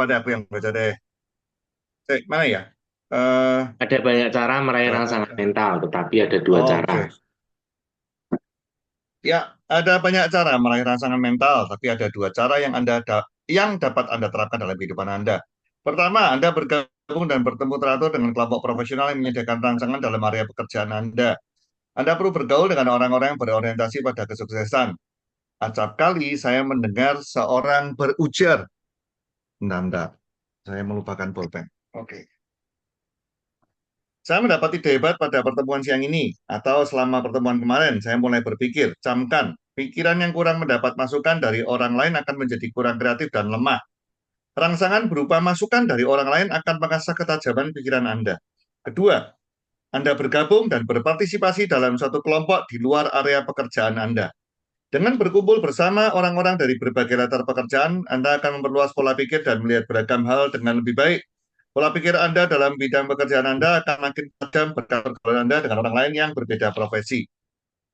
apa deh, aku yang baca deh. Mana ya? Eh, Ada banyak cara meraih rangsangan baca. mental, tetapi ada dua cara. Oke. Ya, ada banyak cara meraih rangsangan mental, tapi ada dua cara yang dapat Anda terapkan dalam kehidupan Anda. Pertama, Anda bergabung dan bertemu teratur dengan kelompok profesional yang menyediakan rangsangan dalam area pekerjaan Anda. Anda perlu bergaul dengan orang-orang yang berorientasi pada kesuksesan. Acap kali saya mendengar seorang berujar, "Nanda, saya melupakan pulpen." Oke. Saya mendapat ide hebat pada pertemuan siang ini, atau selama pertemuan kemarin, saya mulai berpikir, camkan, pikiran yang kurang mendapat masukan dari orang lain akan menjadi kurang kreatif dan lemah. Rangsangan berupa masukan dari orang lain akan mengasah ketajaman pikiran Anda. Kedua, Anda bergabung dan berpartisipasi dalam suatu kelompok di luar area pekerjaan Anda. Dengan berkumpul bersama orang-orang dari berbagai latar pekerjaan, Anda akan memperluas pola pikir dan melihat beragam hal dengan lebih baik. Pola pikir Anda dalam bidang pekerjaan Anda akan makin tajam berkat pergaulan Anda dengan orang lain yang berbeda profesi.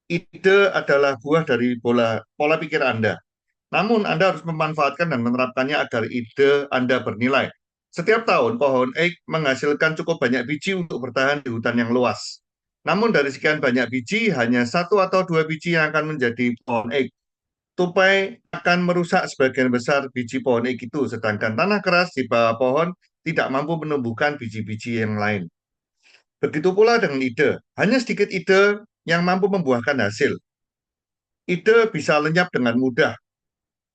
Ide adalah buah dari pola pikir Anda. Namun, Anda harus memanfaatkan dan menerapkannya agar ide Anda bernilai. Setiap tahun, pohon ek menghasilkan cukup banyak biji untuk bertahan di hutan yang luas. Namun, dari sekian banyak biji, hanya satu atau dua biji yang akan menjadi pohon ek. Tupai akan merusak sebagian besar biji pohon ek itu, sedangkan tanah keras di bawah pohon tidak mampu menumbuhkan biji-biji yang lain. Begitu pula dengan ide, hanya sedikit ide yang mampu membuahkan hasil. Ide bisa lenyap dengan mudah.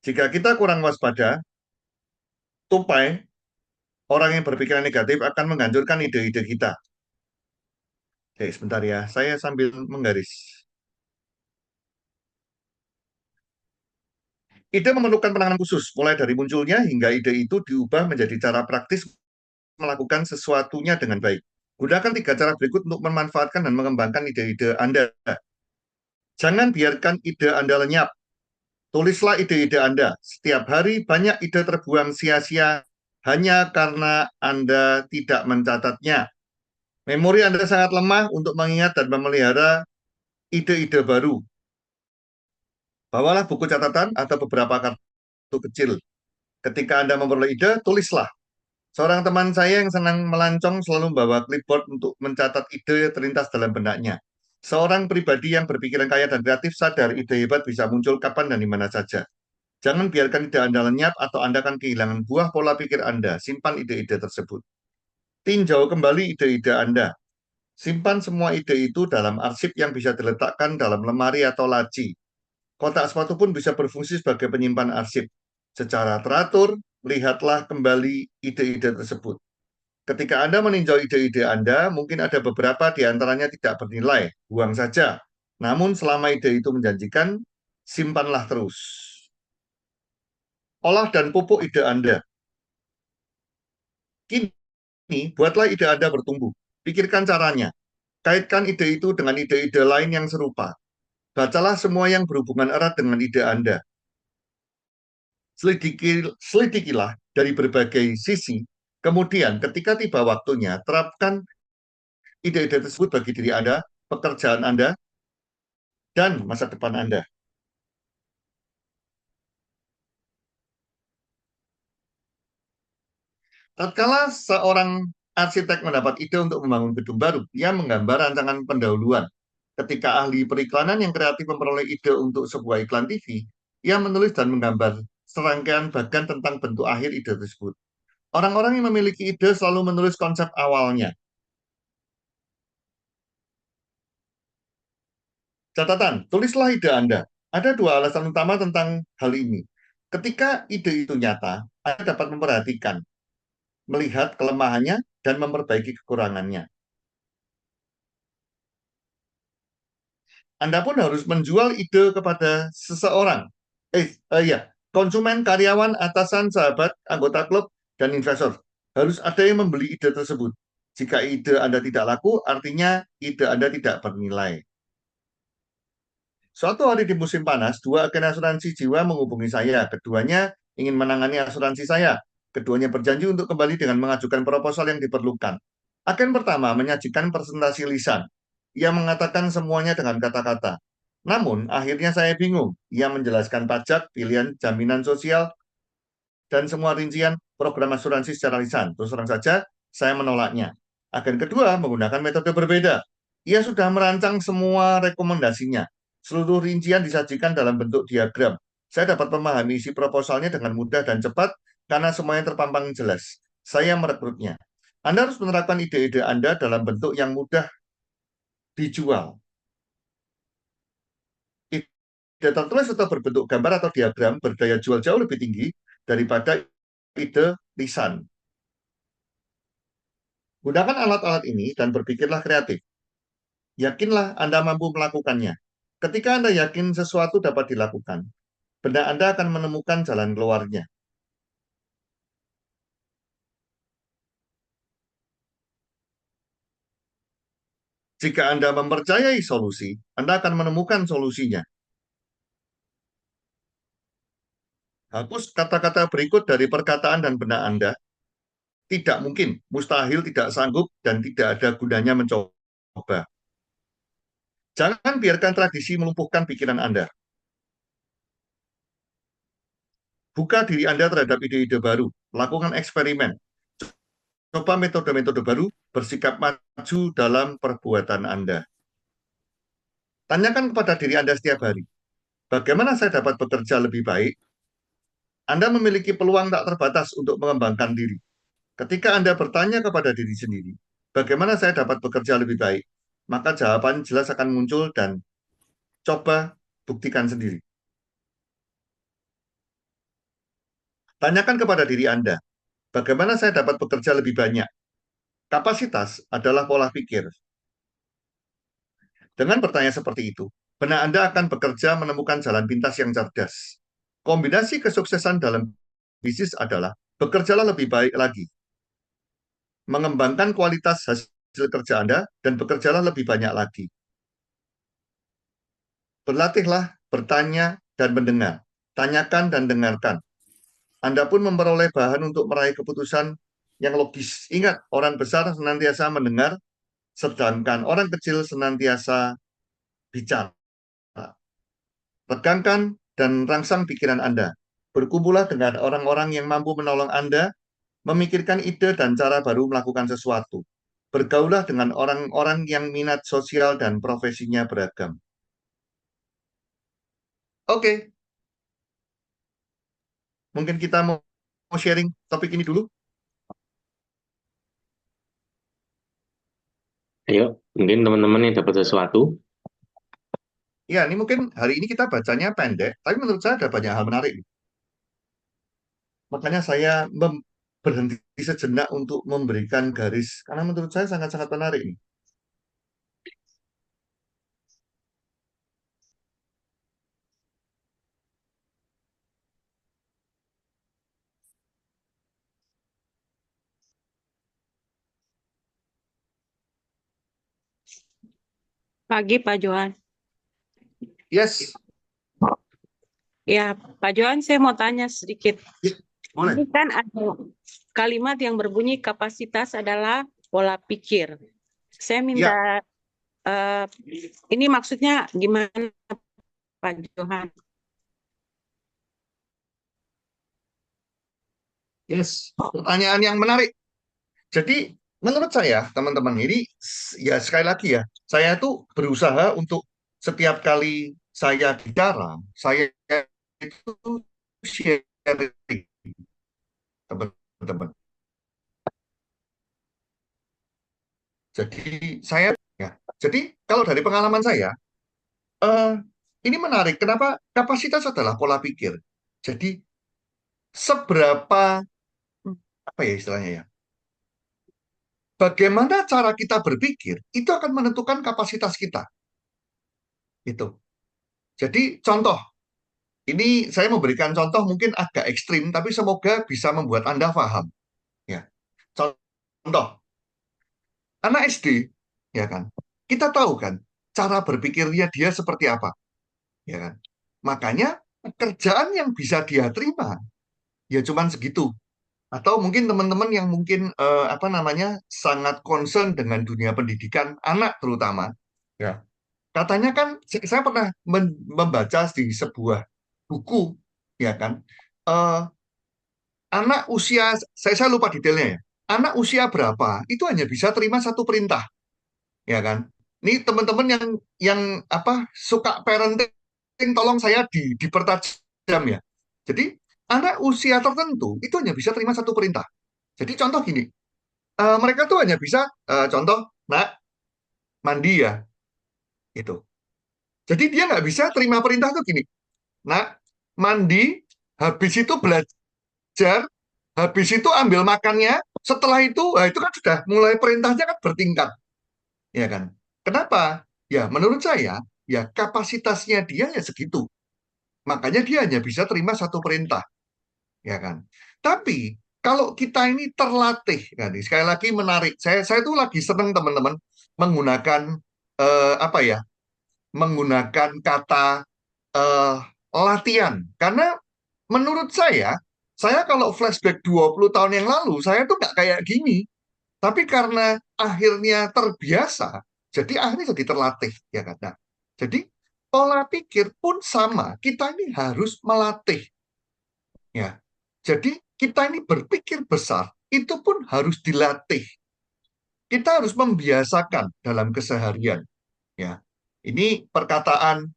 Jika kita kurang waspada, tupai, orang yang berpikiran negatif akan menghancurkan ide-ide kita. Oke, sebentar ya, saya sambil menggaris. Ide memerlukan penanganan khusus, mulai dari munculnya hingga ide itu diubah menjadi cara praktis melakukan sesuatunya dengan baik. Gunakan tiga cara berikut untuk memanfaatkan dan mengembangkan ide-ide Anda. Jangan biarkan ide Anda lenyap. Tulislah ide-ide Anda. Setiap hari banyak ide terbuang sia-sia hanya karena Anda tidak mencatatnya. Memori Anda sangat lemah untuk mengingat dan memelihara ide-ide baru. Bawalah buku catatan atau beberapa kartu kecil. Ketika Anda memperoleh ide, tulislah. Seorang teman saya yang senang melancong selalu membawa clipboard untuk mencatat ide terlintas dalam benaknya. Seorang pribadi yang berpikiran kaya dan kreatif sadar ide hebat bisa muncul kapan dan di mana saja. Jangan biarkan ide Anda lenyap atau Anda akan kehilangan buah pola pikir Anda. Simpan ide-ide tersebut. Tinjau kembali ide-ide Anda. Simpan semua ide itu dalam arsip yang bisa diletakkan dalam lemari atau laci. Kotak sepatu pun bisa berfungsi sebagai penyimpan arsip. Secara teratur, lihatlah kembali ide-ide tersebut. Ketika Anda meninjau ide-ide Anda, mungkin ada beberapa di antaranya tidak bernilai, buang saja. Namun selama ide itu menjanjikan, simpanlah terus. Olah dan pupuk ide Anda. Kini, buatlah ide Anda bertumbuh. Pikirkan caranya. Kaitkan ide itu dengan ide-ide lain yang serupa. Bacalah semua yang berhubungan erat dengan ide Anda. Selidikilah dari berbagai sisi. Kemudian, ketika tiba waktunya, terapkan ide-ide tersebut bagi diri Anda, pekerjaan Anda, dan masa depan Anda. Tatkala seorang arsitek mendapat ide untuk membangun gedung baru, ia menggambar rancangan pendahuluan. Ketika ahli periklanan yang kreatif memperoleh ide untuk sebuah iklan TV, ia menulis dan menggambar serangkaian bagian tentang bentuk akhir ide tersebut. Orang-orang yang memiliki ide selalu menulis konsep awalnya. Catatan, tulislah ide Anda. Ada dua alasan utama tentang hal ini. Ketika ide itu nyata, Anda dapat memperhatikan, melihat kelemahannya, dan memperbaiki kekurangannya. Anda pun harus menjual ide kepada seseorang. Ya, konsumen, karyawan, atasan, sahabat, anggota klub, dan investor. Harus ada yang membeli ide tersebut. Jika ide Anda tidak laku, artinya ide Anda tidak bernilai. Suatu hari di musim panas, dua agen asuransi jiwa menghubungi saya. Keduanya ingin menangani asuransi saya. Keduanya berjanji untuk kembali dengan mengajukan proposal yang diperlukan. Agen pertama menyajikan presentasi lisan. Ia mengatakan semuanya dengan kata-kata. Namun, akhirnya saya bingung. Ia menjelaskan pajak, pilihan jaminan sosial, dan semua rincian program asuransi secara lisan. Terus terang saja, saya menolaknya. Agen kedua menggunakan metode berbeda. Ia sudah merancang semua rekomendasinya. Seluruh rincian disajikan dalam bentuk diagram. Saya dapat memahami isi proposalnya dengan mudah dan cepat karena semuanya terpampang jelas. Saya merekrutnya. Anda harus menerapkan ide-ide Anda dalam bentuk yang mudah dijual. Ide tertulis atau berbentuk gambar atau diagram berdaya jual jauh lebih tinggi daripada ide lisan. Gunakan alat-alat ini dan berpikirlah kreatif. Yakinlah Anda mampu melakukannya. Ketika Anda yakin sesuatu dapat dilakukan, benak Anda akan menemukan jalan keluarnya. Jika Anda mempercayai solusi, Anda akan menemukan solusinya. Hapus kata-kata berikut dari perkataan dan benak Anda. Tidak mungkin, mustahil, tidak sanggup, dan tidak ada gunanya mencoba. Jangan biarkan tradisi melumpuhkan pikiran Anda. Buka diri Anda terhadap ide-ide baru. Lakukan eksperimen. Coba metode-metode baru, bersikap maju dalam perbuatan Anda. Tanyakan kepada diri Anda setiap hari, bagaimana saya dapat bekerja lebih baik? Anda memiliki peluang tak terbatas untuk mengembangkan diri. Ketika Anda bertanya kepada diri sendiri, bagaimana saya dapat bekerja lebih baik? Maka jawaban jelas akan muncul dan coba buktikan sendiri. Tanyakan kepada diri Anda, bagaimana saya dapat bekerja lebih banyak? Kapasitas adalah pola pikir. Dengan bertanya seperti itu, benak Anda akan bekerja menemukan jalan pintas yang cerdas. Kombinasi kesuksesan dalam bisnis adalah bekerjalah lebih baik lagi, mengembangkan kualitas hasil kerja Anda, dan bekerjalah lebih banyak lagi. Berlatihlah, bertanya, dan mendengar. Tanyakan dan dengarkan. Anda pun memperoleh bahan untuk meraih keputusan yang logis. Ingat, orang besar senantiasa mendengar, sedangkan orang kecil senantiasa bicara. Regangkan dan rangsang pikiran Anda. Berkumpullah dengan orang-orang yang mampu menolong Anda memikirkan ide dan cara baru melakukan sesuatu. Bergaulah dengan orang-orang yang minat sosial dan profesinya beragam. Oke, mungkin kita mau sharing topik ini dulu. Ayo, mungkin teman-teman yang dapat sesuatu. Ya, ini mungkin hari ini kita bacanya pendek, tapi menurut saya ada banyak hal menarik. Makanya saya berhenti sejenak untuk memberikan garis, karena menurut saya sangat-sangat menarik. Pagi, Pak Johan. Yes, Ya, Pak Johan, saya mau tanya sedikit. boleh. Ini kan ada kalimat yang berbunyi kapasitas adalah pola pikir. Saya minta, ini maksudnya gimana, Pak Johan? Yes, pertanyaan yang menarik. Jadi, menurut saya, teman-teman, ini ya sekali lagi ya, saya tuh berusaha untuk setiap kali saya bicara, saya itu sharing, teman-teman. Jadi, saya ya. Jadi, kalau dari pengalaman saya, eh, ini menarik. Kenapa kapasitas adalah pola pikir? Jadi, seberapa apa ya istilahnya ya? Bagaimana cara kita berpikir itu akan menentukan kapasitas kita. Itu. Jadi contoh, ini saya memberikan contoh mungkin agak ekstrim, tapi semoga bisa membuat Anda paham. Ya, contoh, anak SD, ya kan? Kita tahu kan cara berpikirnya dia seperti apa, ya kan? Makanya pekerjaan yang bisa dia terima ya cuman segitu. Atau mungkin teman-teman yang mungkin apa namanya sangat concern dengan dunia pendidikan anak terutama, ya. Katanya kan saya pernah membaca di sebuah buku, ya kan, eh, Anak usia, saya lupa detailnya ya. Anak usia berapa itu hanya bisa terima satu perintah, ya kan? Ini teman-teman yang apa suka parenting, tolong saya dipertajam ya. Jadi anak usia tertentu itu hanya bisa terima satu perintah. Jadi contoh gini, mereka tuh hanya bisa contoh, nak mandi ya, itu. Jadi dia nggak bisa terima perintah tuh gini, nak mandi, habis itu belajar, habis itu ambil makannya, setelah itu, nah itu kan sudah mulai perintahnya kan bertingkat, ya kan? Kenapa? Ya menurut saya, ya kapasitasnya dia ya segitu. Makanya dia hanya bisa terima satu perintah, ya kan? Tapi kalau kita ini terlatih, kan? Sekali lagi menarik. Saya tuh lagi seneng teman-teman menggunakan apa ya? Menggunakan kata eh, latihan. Karena menurut saya kalau flashback 20 tahun yang lalu, saya tuh nggak kayak gini. Tapi karena akhirnya terbiasa, jadi akhirnya jadi terlatih, ya kan? Nah, jadi pola pikir pun sama. Kita ini harus melatih, ya. Jadi kita ini berpikir besar, itu pun harus dilatih. Kita harus membiasakan dalam keseharian, ya. Ini perkataan,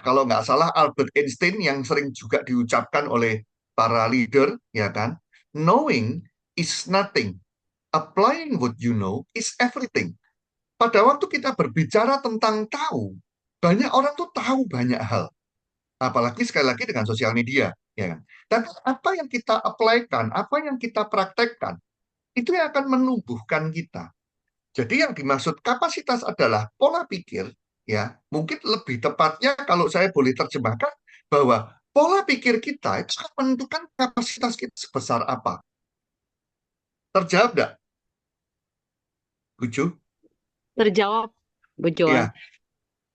kalau nggak salah Albert Einstein yang sering juga diucapkan oleh para leader, ya kan? Knowing is nothing, applying what you know is everything. Pada waktu kita berbicara tentang tahu, banyak orang tuh tahu banyak hal. Apalagi sekali lagi dengan sosial media, ya kan? Dan apa yang kita apply-kan, apa yang kita praktekkan, itu yang akan menumbuhkan kita. Jadi yang dimaksud kapasitas adalah pola pikir, ya. Mungkin lebih tepatnya kalau saya boleh terjemahkan bahwa pola pikir kita itu akan menentukan kapasitas kita sebesar apa. Terjawab nggak, Buju? Terjawab, Bu Joan. Ya,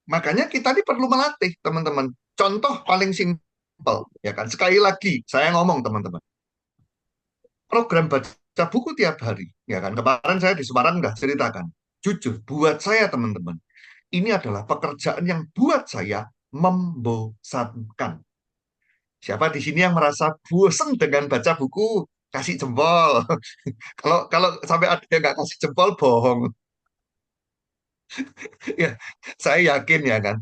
makanya kita ini perlu melatih, teman-teman. Contoh paling simpel, ya kan? Sekali lagi, saya ngomong, teman-teman. Program baca buku tiap hari, ya kan? Kemarin saya di Semarang nggak ceritakan. Jujur, buat saya, teman-teman, ini adalah pekerjaan yang buat saya membosankan. Siapa di sini yang merasa bosan dengan baca buku? Kasih jempol. Kalau sampai ada yang nggak kasih jempol, bohong. Ya, saya yakin ya kan.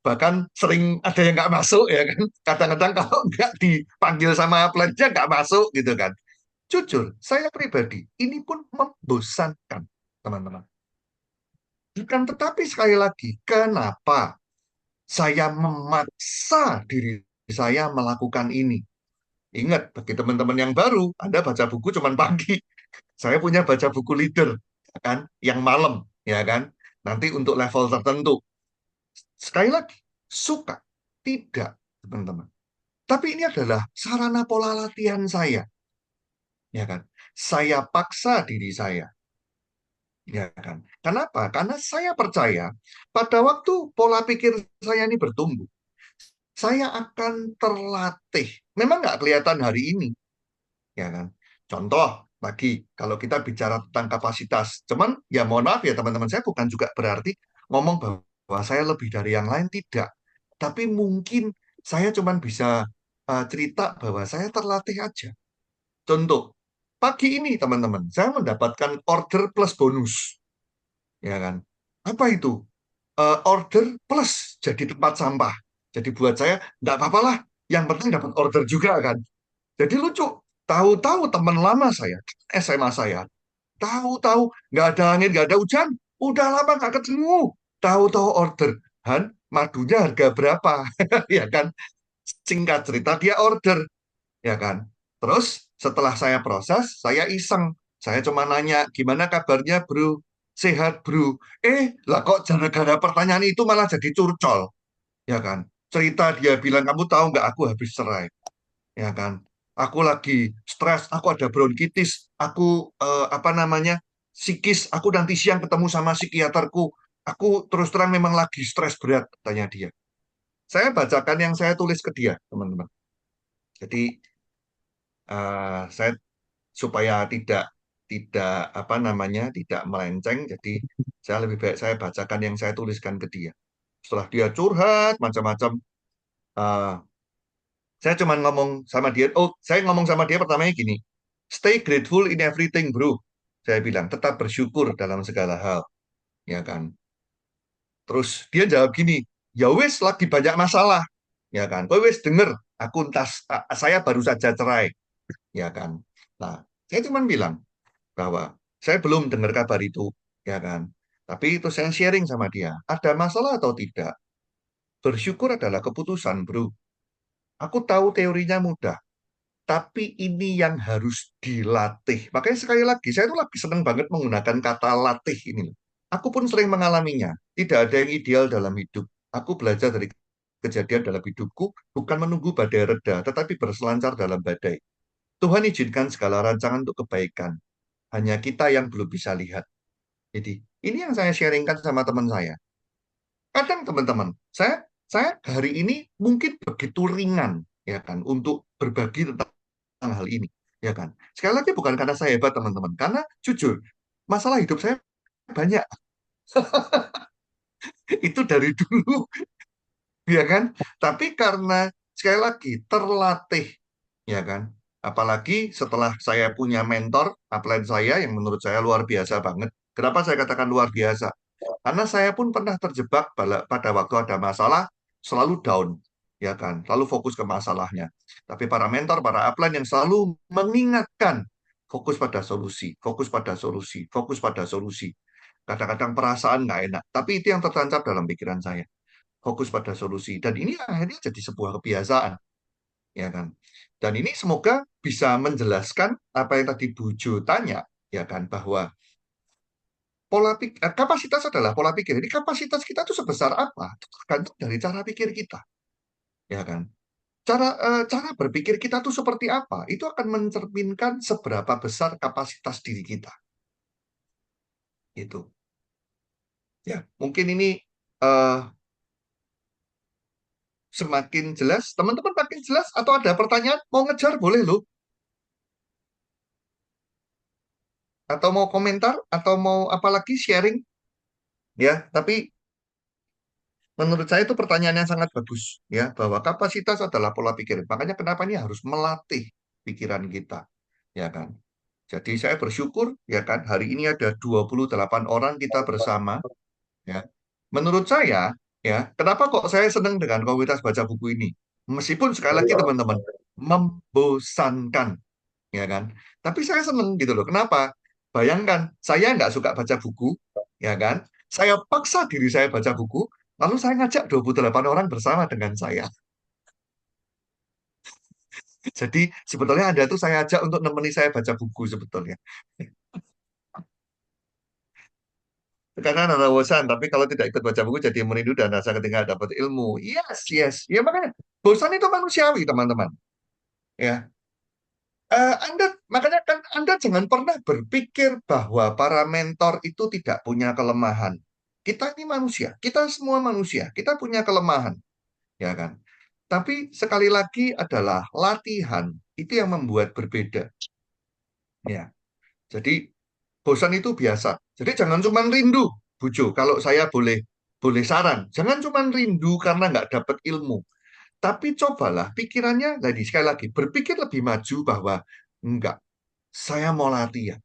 Bahkan sering ada yang nggak masuk ya kan. Kadang-kadang kalau nggak dipanggil sama pelajar nggak masuk gitu kan. Jujur, saya pribadi ini pun membosankan, teman-teman. Bukan, tetapi sekali lagi, kenapa saya memaksa diri saya melakukan ini? Ingat, bagi teman-teman yang baru, Anda baca buku cuma pagi. Saya punya baca buku leader, ya kan, yang malam, ya kan. Nanti untuk level tertentu. Sekali lagi, suka, tidak, teman-teman. Tapi ini adalah sarana pola latihan saya, ya kan. Saya paksa diri saya, ya kan. Kenapa? Karena saya percaya pada waktu pola pikir saya ini bertumbuh, saya akan terlatih. Memang nggak kelihatan hari ini, ya kan. Contoh lagi, kalau kita bicara tentang kapasitas, cuman ya mohon maaf ya teman-teman, saya bukan juga berarti ngomong bahwa saya lebih dari yang lain, tidak. Tapi mungkin saya cuman bisa cerita bahwa saya terlatih aja. Contoh, pagi ini teman-teman, saya mendapatkan order plus bonus, ya kan? Apa itu? Order plus jadi tempat sampah. Jadi buat saya nggak apa-apa lah, yang penting dapat order juga kan. Jadi lucu, tahu-tahu teman lama saya, SMA saya, tahu-tahu nggak ada angin, nggak ada hujan, udah lama nggak ketemu, tahu-tahu order, Han, madunya harga berapa, ya kan? Singkat cerita dia order, ya kan? Terus setelah saya proses, saya iseng, saya cuma nanya, gimana kabarnya bro? Sehat bro? Lah kok gara-gara pertanyaan itu malah jadi curcol, ya kan? Cerita dia bilang, kamu tahu nggak aku habis cerai, ya kan? Aku lagi stres, aku ada bronkitis, aku apa namanya psikis, aku nanti siang ketemu sama psikiaterku, aku terus terang memang lagi stres berat, tanya dia. Saya bacakan yang saya tulis ke dia, teman-teman. Jadi saya supaya tidak tidak apa namanya tidak melenceng, jadi saya lebih baik saya bacakan yang saya tuliskan ke dia. Setelah dia curhat macam-macam, eh, Saya cuma ngomong sama dia, saya ngomong sama dia pertamanya gini, stay grateful in everything, bro. Saya bilang, tetap bersyukur dalam segala hal, ya kan. Terus dia jawab gini, ya wes lagi banyak masalah, ya kan. Kowe wes denger, saya baru saja cerai, ya kan. Nah, saya cuma bilang bahwa saya belum dengar kabar itu, ya kan. Tapi itu saya sharing sama dia, ada masalah atau tidak, bersyukur adalah keputusan, bro. Aku tahu teorinya mudah, tapi ini yang harus dilatih. Makanya sekali lagi, saya tuh lagi seneng banget menggunakan kata latih ini. Aku pun sering mengalaminya. Tidak ada yang ideal dalam hidup. Aku belajar dari kejadian dalam hidupku, bukan menunggu badai reda, tetapi berselancar dalam badai. Tuhan izinkan segala rancangan untuk kebaikan. Hanya kita yang belum bisa lihat. Jadi, ini yang saya sharingkan sama teman saya. Kadang teman-teman, saya hari ini mungkin begitu ringan, ya kan, untuk berbagi tentang hal ini, ya kan. Sekali lagi bukan karena saya hebat teman-teman, karena jujur masalah hidup saya banyak. Itu dari dulu, ya kan. Tapi karena sekali lagi terlatih, ya kan. Apalagi setelah saya punya mentor, upline saya yang menurut saya luar biasa banget. Kenapa saya katakan luar biasa? Karena saya pun pernah terjebak pada waktu ada masalah, selalu down, ya kan, selalu fokus ke masalahnya. Tapi para mentor, para upline yang selalu mengingatkan, fokus pada solusi, fokus pada solusi, fokus pada solusi. Kadang-kadang perasaan nggak enak, tapi itu yang tertancap dalam pikiran saya. Fokus pada solusi. Dan ini akhirnya jadi sebuah kebiasaan, ya kan. Dan ini semoga bisa menjelaskan apa yang tadi Bu Jo tanya, ya kan, bahwa kapasitas adalah pola pikir. Jadi kapasitas kita itu sebesar apa? Itu tergantung dari cara pikir kita, ya kan? Cara berpikir kita tuh seperti apa? Itu akan mencerminkan seberapa besar kapasitas diri kita. Itu. Ya, mungkin ini eh, semakin jelas. Teman-teman makin jelas atau ada pertanyaan? Mau ngejar boleh loh. Atau mau komentar atau mau apalagi sharing, ya. Tapi menurut saya itu pertanyaan yang sangat bagus, ya, bahwa kapasitas adalah pola pikir. Makanya kenapa ini harus melatih pikiran kita, ya kan? Jadi saya bersyukur, ya kan, hari ini ada 28 orang kita bersama, ya. Menurut saya, ya, kenapa kok saya senang dengan komunitas baca buku ini? Meskipun sekali lagi teman-teman, membosankan, ya kan? Tapi saya senang gitu loh. Kenapa? Bayangkan, saya nggak suka baca buku, ya kan? Saya paksa diri saya baca buku, lalu saya ngajak 28 orang bersama dengan saya. Jadi sebetulnya Anda tuh saya ajak untuk nemeni saya baca buku sebetulnya. Karena ada bosan, tapi kalau tidak ikut baca buku jadi merindu dan rasa ketinggalan dapat ilmu. Yes, yes. Ya makanya bosan itu manusiawi, teman-teman. Ya, makanya kan Anda jangan pernah berpikir bahwa para mentor itu tidak punya kelemahan. Kita ini manusia, kita semua manusia, kita punya kelemahan, ya kan? Tapi sekali lagi adalah latihan itu yang membuat berbeda, ya. Jadi bosan itu biasa. Jadi jangan cuma rindu, Bujo. Kalau saya boleh boleh saran, jangan cuma rindu karena nggak dapat ilmu. Tapi cobalah pikirannya, tadi sekali lagi, berpikir lebih maju bahwa enggak, saya mau latihan.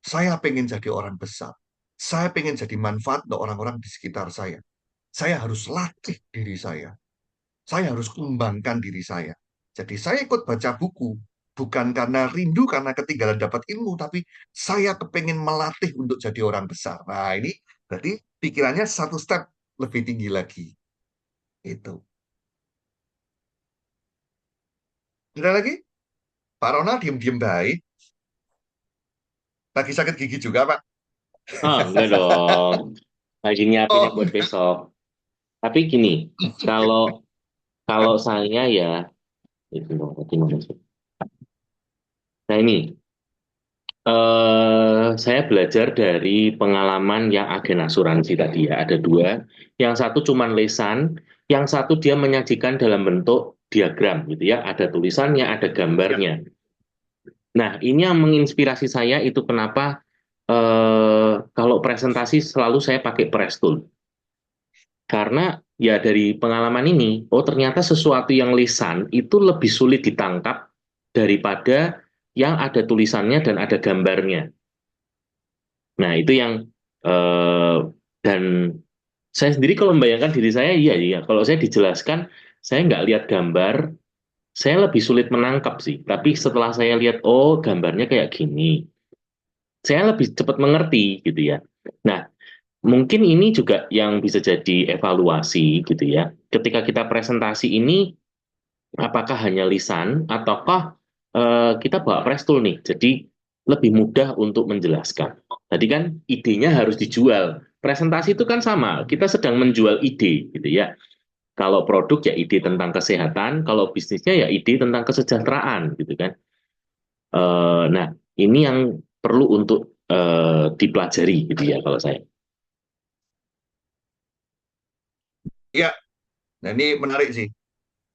Saya pengen jadi orang besar. Saya pengen jadi manfaat untuk orang-orang di sekitar saya. Saya harus latih diri saya. Saya harus kembangkan diri saya. Jadi saya ikut baca buku, bukan karena rindu, karena ketinggalan dapat ilmu, tapi saya kepengen melatih untuk jadi orang besar. Nah, ini berarti pikirannya satu step lebih tinggi lagi. Itu. Sudah lagi? Pak Ronald diem-diem baik. Lagi sakit gigi juga, Pak. Enggak dong. Lagi nyiapin Oh, buat besok. Tapi gini, kalau kalau saya ya, itu dong, gimana sih? Nah ini, saya belajar dari pengalaman yang agen asuransi tadi ya. Ada dua, yang satu cuman lesan, yang satu dia menyajikan dalam bentuk diagram gitu ya. Ada tulisannya, ada gambarnya. Nah, ini yang menginspirasi saya itu kenapa kalau presentasi selalu saya pakai Press Tool. Karena ya dari pengalaman ini, oh ternyata sesuatu yang lisan itu lebih sulit ditangkap daripada yang ada tulisannya dan ada gambarnya. Nah, itu yang eh, dan saya sendiri kalau membayangkan diri saya, iya, iya. Kalau saya dijelaskan, saya nggak lihat gambar, saya lebih sulit menangkap sih. Tapi setelah saya lihat, oh gambarnya kayak gini, saya lebih cepat mengerti gitu ya. Nah, mungkin ini juga yang bisa jadi evaluasi gitu ya. Ketika kita presentasi ini, apakah hanya lisan ataukah kita bawa prestul nih. Jadi lebih mudah untuk menjelaskan. Tadi kan idenya harus dijual. Presentasi itu kan sama, kita sedang menjual ide gitu ya. Kalau produk ya ide tentang kesehatan, kalau bisnisnya ya ide tentang kesejahteraan gitu kan. Nah, ini yang perlu untuk dipelajari gitu ya kalau saya. Ya, nah ini menarik sih.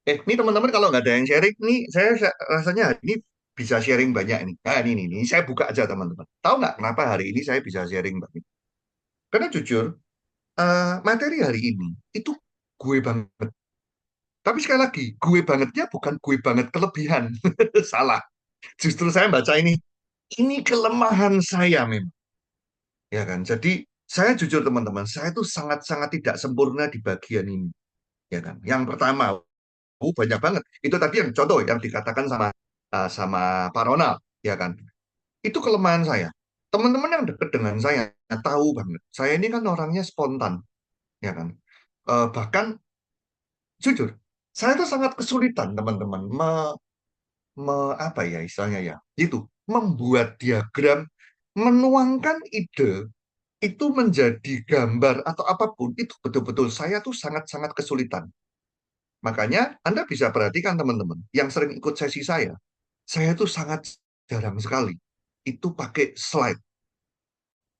Ini teman-teman kalau nggak ada yang sharing, nih saya rasanya hari ini bisa sharing banyak nih. Nah, ini saya buka aja teman-teman. Tahu nggak kenapa hari ini saya bisa sharing banyak? Karena jujur, materi hari ini itu gue banget. Tapi sekali lagi, gue bangetnya bukan gue banget kelebihan. Salah. Justru saya baca ini kelemahan saya memang. Ya kan? Jadi saya jujur teman-teman, saya itu sangat-sangat tidak sempurna di bagian ini. Ya kan? Yang pertama, banyak banget. Itu tadi yang contoh yang dikatakan sama Pak Ronald, ya kan? Itu kelemahan saya. Teman-teman yang dekat dengan saya tahu banget. Saya ini kan orangnya spontan, ya kan? Bahkan jujur, saya tuh sangat kesulitan teman-teman apa ya istilahnya ya, itu membuat diagram, menuangkan ide itu menjadi gambar atau apapun itu betul-betul saya tuh sangat-sangat kesulitan. Makanya Anda bisa perhatikan teman-teman yang sering ikut sesi saya tuh sangat jarang sekali itu pakai slide,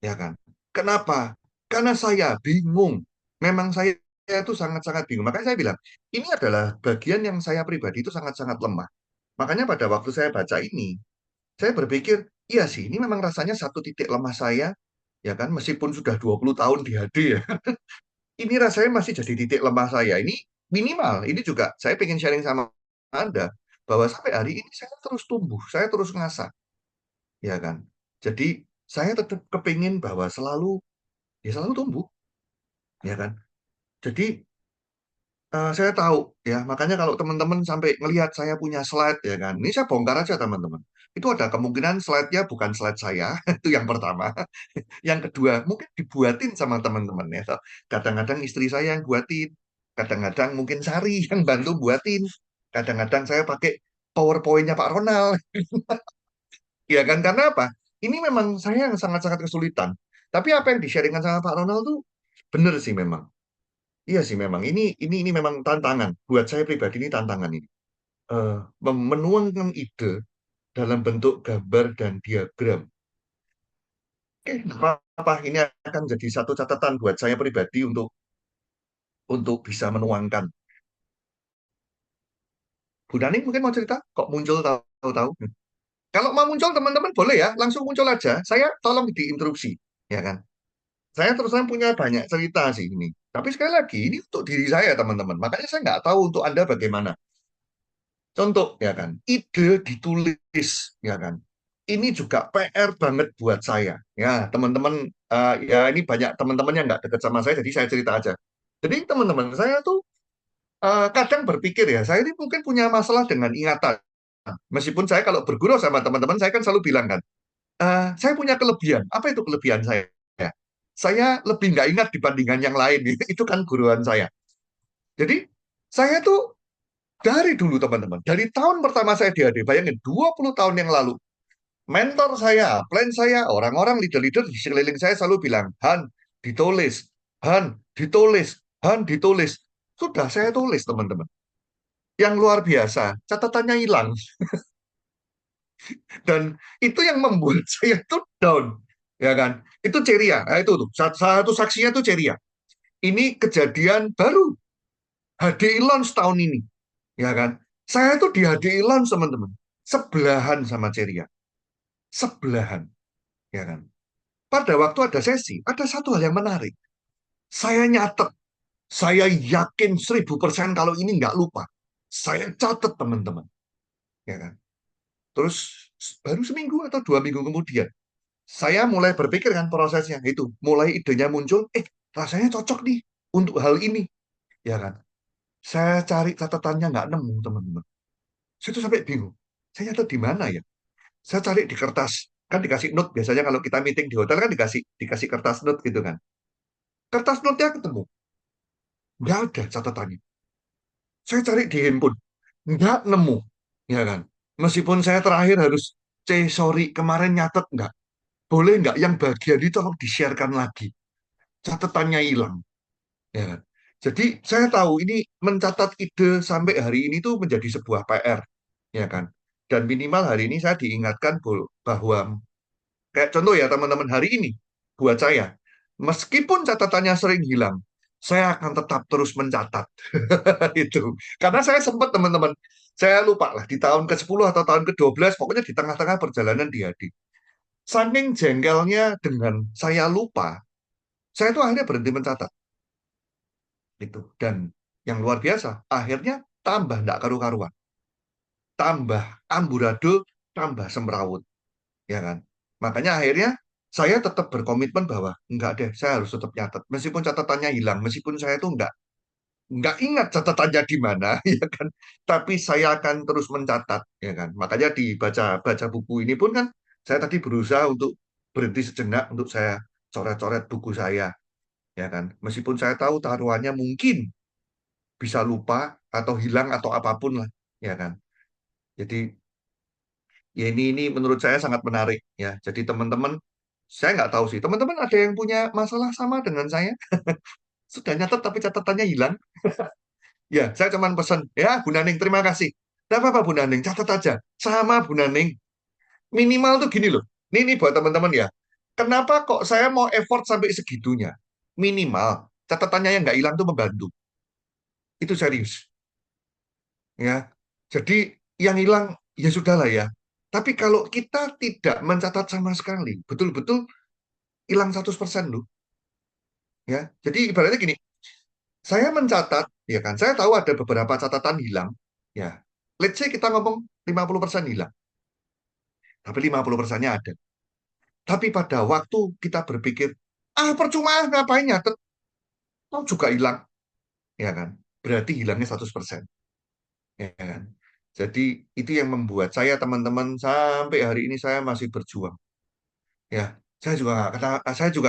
ya kan? Kenapa? Karena saya bingung. Memang saya itu sangat-sangat bingung. Makanya saya bilang, ini adalah bagian yang saya pribadi itu sangat-sangat lemah. Makanya pada waktu saya baca ini, saya berpikir, iya sih, ini memang rasanya satu titik lemah saya, ya kan? Meskipun sudah 20 tahun di HD ya, ini rasanya masih jadi titik lemah saya. Ini minimal, ini juga saya pengen sharing sama Anda, bahwa sampai hari ini saya terus tumbuh, saya terus ngasah, ya kan? Jadi saya tetap kepingin bahwa selalu tumbuh, ya kan? Jadi saya tahu, ya makanya kalau teman-teman sampai ngelihat saya punya slide, ya kan? Ini saya bongkar aja teman-teman. Itu ada kemungkinan slide-nya bukan slide saya, itu yang pertama. Yang kedua, mungkin dibuatin sama teman-teman ya. Kadang-kadang istri saya yang buatin, kadang-kadang mungkin Sari yang bantu buatin, kadang-kadang saya pakai PowerPoint-nya Pak Ronald, ya kan? Karena apa? Ini memang saya yang sangat-sangat kesulitan. Tapi apa yang di-sharingkan sama Pak Ronald tuh benar sih memang. Iya sih memang. Ini memang tantangan buat saya pribadi, ini tantangan ini. Eh, Menuangkan ide dalam bentuk gambar dan diagram. Oke, nggak apa-apa. Ini akan jadi satu catatan buat saya pribadi untuk bisa menuangkan. Bu Dani mungkin mau cerita, kok muncul tahu-tahu. Kalau mau muncul teman-teman boleh ya, langsung muncul aja. Saya tolong diinterupsi, ya kan? Saya terus terang punya banyak cerita sih ini. Tapi sekali lagi, ini untuk diri saya teman-teman. Makanya saya nggak tahu untuk Anda bagaimana. Contoh, ya kan? Ide ditulis, ya kan? Ini juga PR banget buat saya. Ya, teman-teman, ya ini banyak teman-teman yang nggak dekat sama saya, jadi saya cerita aja. Jadi teman-teman, saya tuh kadang berpikir ya, saya ini mungkin punya masalah dengan ingatan. Meskipun saya kalau berguru sama teman-teman, saya kan selalu bilang kan, saya punya kelebihan. Apa itu kelebihan saya? Saya lebih nggak ingat dibandingkan yang lain. Itu kan guruan saya. Jadi, saya tuh dari dulu teman-teman, dari tahun pertama saya di AD, bayangin 20 tahun yang lalu, mentor saya, plan saya, orang-orang leader-leader di sekeliling saya selalu bilang, Han, ditulis, Han, ditulis, Han, ditulis. Sudah saya tulis teman-teman. Yang luar biasa, catatannya hilang. Dan itu yang membuat saya tuh down, ya kan? Itu ceria, itu tuh satu saksinya tuh ceria. Ini kejadian baru HDI launch tahun ini, ya kan? Saya tuh di HDI launch teman-teman, sebelahan sama ceria, sebelahan, ya kan? Pada waktu ada sesi, ada satu hal yang menarik. Saya nyatet, Saya yakin 1000% kalau ini nggak lupa. Saya catat teman-teman. Ya kan? Terus baru seminggu atau 2 minggu kemudian, saya mulai berpikir kan prosesnya itu. Mulai idenya muncul, rasanya cocok nih untuk hal ini. Ya kan? Saya cari catatannya nggak nemu teman-teman. Saya tuh sampai bingung. Saya nyatet di mana ya? Saya cari di kertas. Kan dikasih note biasanya kalau kita meeting di hotel kan dikasih kertas note gitu kan. Kertas note-nya ketemu. Nggak ada catatannya. Saya cari di handphone. Nggak nemu. Ya kan? Meskipun saya terakhir harus, sorry, kemarin nyatet nggak? Boleh nggak yang bagian itu tolong di-sharekan lagi? Catatannya hilang. Ya kan? Jadi saya tahu ini mencatat ide sampai hari ini tuh menjadi sebuah PR. Ya kan? Dan minimal hari ini saya diingatkan bahwa, kayak contoh ya teman-teman, hari ini buat saya, meskipun catatannya sering hilang, saya akan tetap terus mencatat. Itu. Karena saya sempat teman-teman, saya lupa lah di tahun ke-10 atau tahun ke-12, pokoknya di tengah-tengah perjalanan di Hadi. Saking jengkelnya dengan saya lupa, saya tuh akhirnya berhenti mencatat. Itu. Dan yang luar biasa, akhirnya tambah nggak karu-karuan. Tambah amburadul, tambah semrawut. Ya kan? Makanya akhirnya saya tetap berkomitmen bahwa enggak deh, saya harus tetap nyatet. Meskipun catatannya hilang, meskipun saya tuh enggak ingat catatannya di mana, ya kan? Tapi saya akan terus mencatat, ya kan? Makanya dibaca baca buku ini pun kan, saya tadi berusaha untuk berhenti sejenak untuk saya coret-coret buku saya, ya kan? Meskipun saya tahu taruhannya mungkin bisa lupa atau hilang atau apapun lah, ya kan? Jadi ya ini menurut saya sangat menarik ya. Jadi teman-teman, saya nggak tahu sih, teman-teman ada yang punya masalah sama dengan saya? Sudah nyatet tapi catatannya hilang? Ya, saya cuman pesan, ya Bu Naning terima kasih. Tidak apa-apa Bu Naning, catat aja. Sama Bu Naning. Minimal tuh gini loh. Ini buat teman-teman ya. Kenapa kok saya mau effort sampai segitunya? Minimal, catatannya yang nggak hilang tuh membantu. Itu serius. Ya, jadi yang hilang ya sudahlah ya. Tapi kalau kita tidak mencatat sama sekali, betul-betul hilang 100% loh. Ya, jadi ibaratnya gini, saya mencatat, ya kan, saya tahu ada beberapa catatan hilang, ya. Let's say kita ngomong 50% hilang, tapi 50%-nya ada. Tapi pada waktu kita berpikir, percuma ngapain nyatet, toh juga hilang, ya kan. Berarti hilangnya 100%, ya kan. Jadi itu yang membuat saya, teman-teman, sampai hari ini saya masih berjuang. Ya, saya juga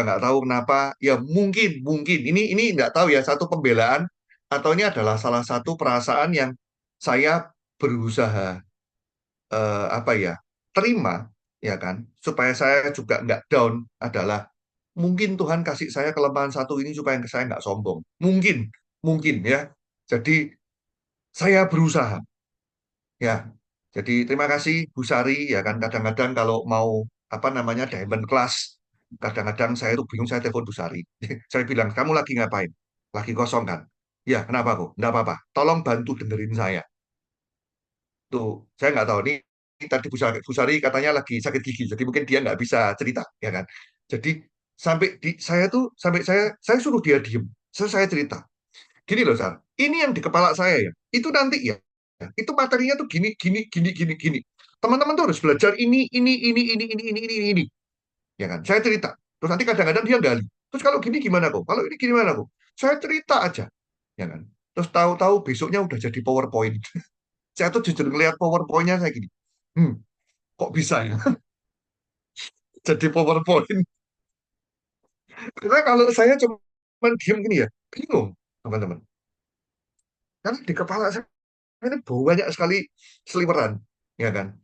nggak tahu kenapa. Ya mungkin ini nggak tahu ya, satu pembelaan atau ini adalah salah satu perasaan yang saya berusaha apa ya, terima, ya kan, supaya saya juga nggak down, adalah mungkin Tuhan kasih saya kelemahan satu ini supaya saya nggak sombong. Mungkin ya. Jadi saya berusaha, ya. Jadi terima kasih Bu Sari, ya kan, kadang-kadang kalau mau apa namanya diamond class, kadang-kadang saya tuh bingung, saya telepon Bu Sari. Saya bilang, kamu lagi ngapain? Lagi kosong kan? Ya, kenapa kok? Nggak apa-apa. Tolong bantu dengerin saya. Tuh, saya nggak tahu. Ini tadi Bu Sari katanya lagi sakit gigi, jadi mungkin dia nggak bisa cerita, ya kan? Jadi saya suruh dia diem. Saya cerita. Gini loh, Sar. Ini yang di kepala saya ya. Itu nanti ya. Itu materinya tuh gini, gini, gini, gini, gini. Teman-teman tuh harus belajar ini. Ya kan? Saya cerita. Terus nanti kadang-kadang dia gali. Terus kalau gini gimana kok? Kalau ini gimana kok? Saya cerita aja. Ya kan? Terus tahu-tahu besoknya udah jadi PowerPoint. Saya tuh jujur ngeliat PowerPoint-nya saya gini. Kok bisa ya? Jadi PowerPoint. Karena kalau saya cuma diem gini ya, bingung, teman-teman. Karena di kepala saya ini banyak sekali seliweran, ya kan?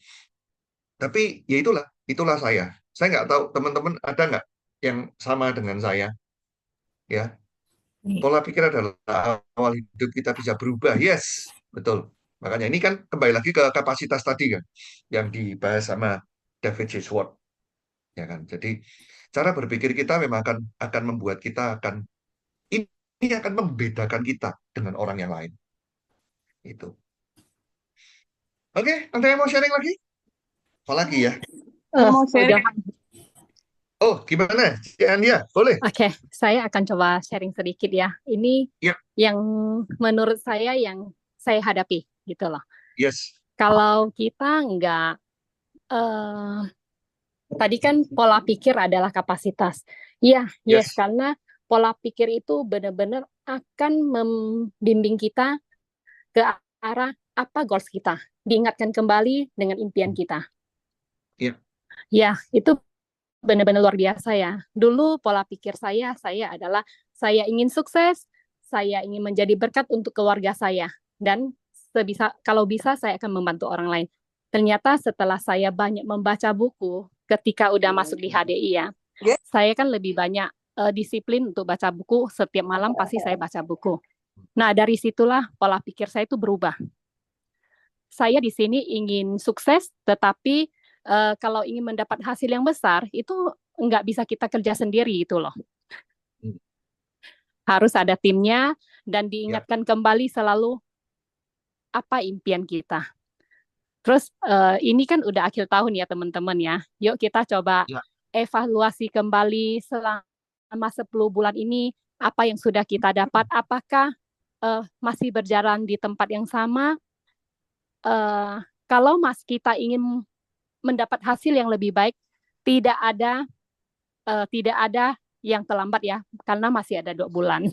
Tapi ya itulah saya. Saya nggak tahu teman-teman ada nggak yang sama dengan saya, ya. Pola pikir adalah awal hidup kita bisa berubah. Yes, betul. Makanya ini kan kembali lagi ke kapasitas tadi kan, yang dibahas sama David J. Schwartz, ya kan. Jadi cara berpikir kita memang akan membuat kita ini akan membedakan kita dengan orang yang lain. Itu. Oke, ada yang mau sharing lagi? Apa lagi ya? Saya mau sharing. Jangan Oh, gimana? Ya, boleh. Oke, saya akan coba sharing sedikit ya. Ini Ya, yang menurut saya yang saya hadapi gitu loh. yes, Kalau kita nggak, eh, tadi kan pola pikir adalah kapasitas. Iya, yes, yes. karena pola pikir itu benar-benar akan membimbing kita ke arah apa goals kita. Diingatkan kembali dengan impian kita. Ya, Ya, itu benar-benar luar biasa ya. Dulu pola pikir saya adalah saya ingin sukses, saya ingin menjadi berkat untuk keluarga saya, dan kalau bisa saya akan membantu orang lain. Ternyata setelah saya banyak membaca buku, ketika udah masuk di HDI ya, saya kan lebih banyak disiplin untuk baca buku. Setiap malam pasti saya baca buku. Nah, dari situlah pola pikir saya itu berubah. Saya di sini ingin sukses, tetapi kalau ingin mendapat hasil yang besar, itu nggak bisa kita kerja sendiri itu loh. Harus ada timnya dan ya, diingatkan kembali selalu apa impian kita. Terus ini kan udah akhir tahun ya teman-teman ya. Yuk kita coba ya, evaluasi kembali selama 10 bulan ini, apa yang sudah kita dapat, apakah masih berjalan di tempat yang sama. Kalau kita ingin mendapat hasil yang lebih baik, tidak ada yang terlambat ya, karena masih ada 2 bulan.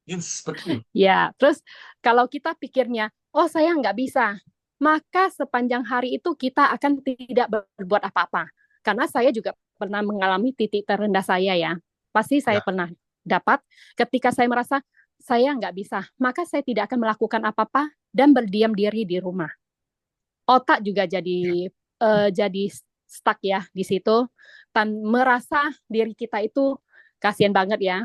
yes, betul. Ya, terus kalau kita pikirnya, oh saya nggak bisa, maka sepanjang hari itu kita akan tidak berbuat apa-apa. Karena saya juga pernah mengalami titik terendah saya ya. Pasti saya Ya, pernah dapat ketika saya merasa saya nggak bisa, maka saya tidak akan melakukan apa-apa dan berdiam diri di rumah. Otak juga jadi stuck ya di situ, dan merasa diri kita itu kasihan banget ya.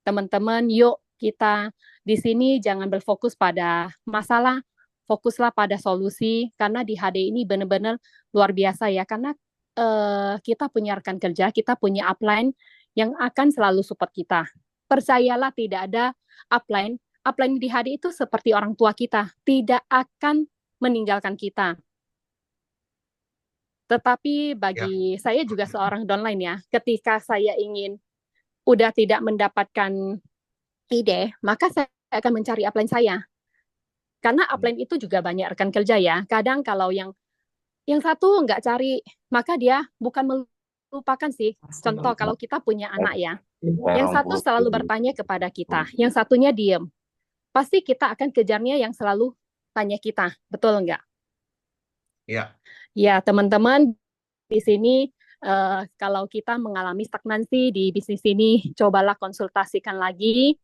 Teman-teman, yuk kita di sini jangan berfokus pada masalah, fokuslah pada solusi, karena di HD ini benar-benar luar biasa ya, karena kita punya rekan kerja, kita punya upline yang akan selalu support kita. Percayalah, tidak ada upline di HD itu seperti orang tua kita, tidak akan meninggalkan kita. Tetapi ya, bagi saya juga seorang downline ya, ketika saya ingin udah tidak mendapatkan ide, maka saya akan mencari upline saya. Karena upline itu juga banyak rekan kerja ya. Kadang kalau yang satu nggak cari, maka dia bukan melupakan sih. Contoh kalau kita punya anak ya, yang satu selalu bertanya kepada kita, yang satunya diem. Pasti kita akan kejarnya yang selalu tanya kita, betul nggak? ya, Ya, teman-teman, di sini kalau kita mengalami stagnansi di bisnis ini, cobalah konsultasikan lagi,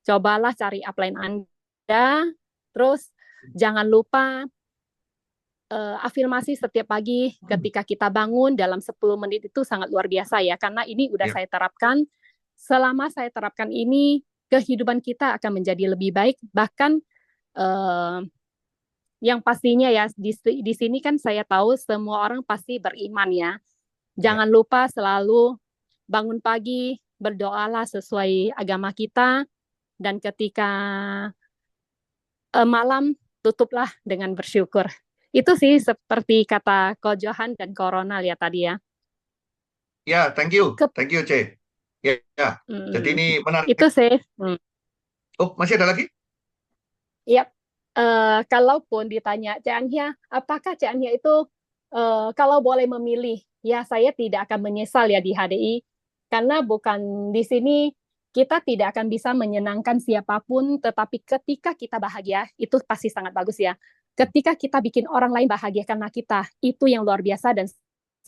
cobalah cari upline Anda, terus jangan lupa afirmasi setiap pagi ketika kita bangun dalam 10 menit itu sangat luar biasa ya, karena ini udah ya, saya terapkan. Selama saya terapkan ini, kehidupan kita akan menjadi lebih baik, bahkan yang pastinya ya di sini kan saya tahu semua orang pasti beriman ya. ya, Jangan lupa selalu bangun pagi, berdoalah sesuai agama kita, dan ketika malam tutuplah dengan bersyukur. Itu sih seperti kata Ko Johan dan Corona ya tadi ya. ya, thank you, C. Ya, ya. Jadi ini menarik. Itu sih. Oh, masih ada lagi? Yap. Kalaupun ditanya Cik Anya, apakah Cik Anya itu kalau boleh memilih, ya saya tidak akan menyesal ya di HDI, karena bukan di sini kita tidak akan bisa menyenangkan siapapun, tetapi ketika kita bahagia, itu pasti sangat bagus ya. Ketika kita bikin orang lain bahagia karena kita, itu yang luar biasa, dan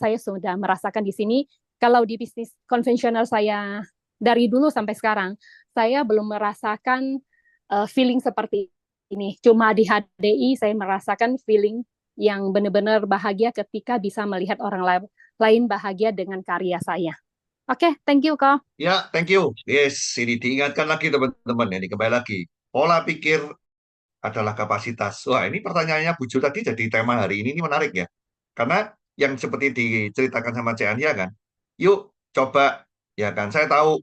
saya sudah merasakan di sini. Kalau di bisnis konvensional saya dari dulu sampai sekarang, saya belum merasakan feeling seperti ini. Cuma di HDI saya merasakan feeling yang benar-benar bahagia ketika bisa melihat orang lain bahagia dengan karya saya. Oke, thank you, Ko. Ya, thank you. Yes, ini diingatkan lagi teman-teman, ini kembali lagi. Pola pikir adalah kapasitas. Wah, ini pertanyaannya Bu Jo tadi jadi tema hari ini menarik ya. Karena yang seperti diceritakan sama Cik Ania kan, yuk coba, ya kan, saya tahu,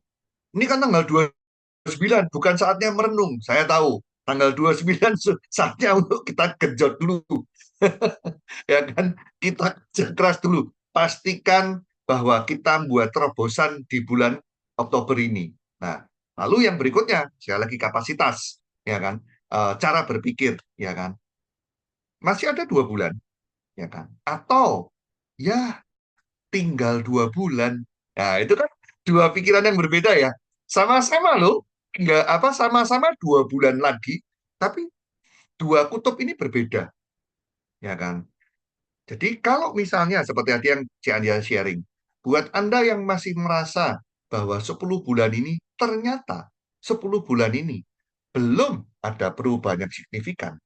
ini kan tanggal 29, bukan saatnya merenung. Saya tahu, tanggal 29 saatnya untuk kita genjot dulu. Ya kan, kita kerja keras dulu. Pastikan bahwa kita buat terobosan di bulan Oktober ini. Nah, lalu yang berikutnya, sekali lagi kapasitas, ya kan? Cara berpikir, ya kan? Masih ada 2 bulan, ya kan? Atau ya tinggal 2 bulan. Nah, itu kan dua pikiran yang berbeda ya. Sama-sama loh, nggak apa sama-sama 2 bulan lagi, tapi dua kutub ini berbeda, ya kan? Jadi kalau misalnya seperti tadi yang Ci Ania sharing, buat Anda yang masih merasa bahwa 10 bulan ini ternyata 10 bulan ini belum ada perubahan yang signifikan,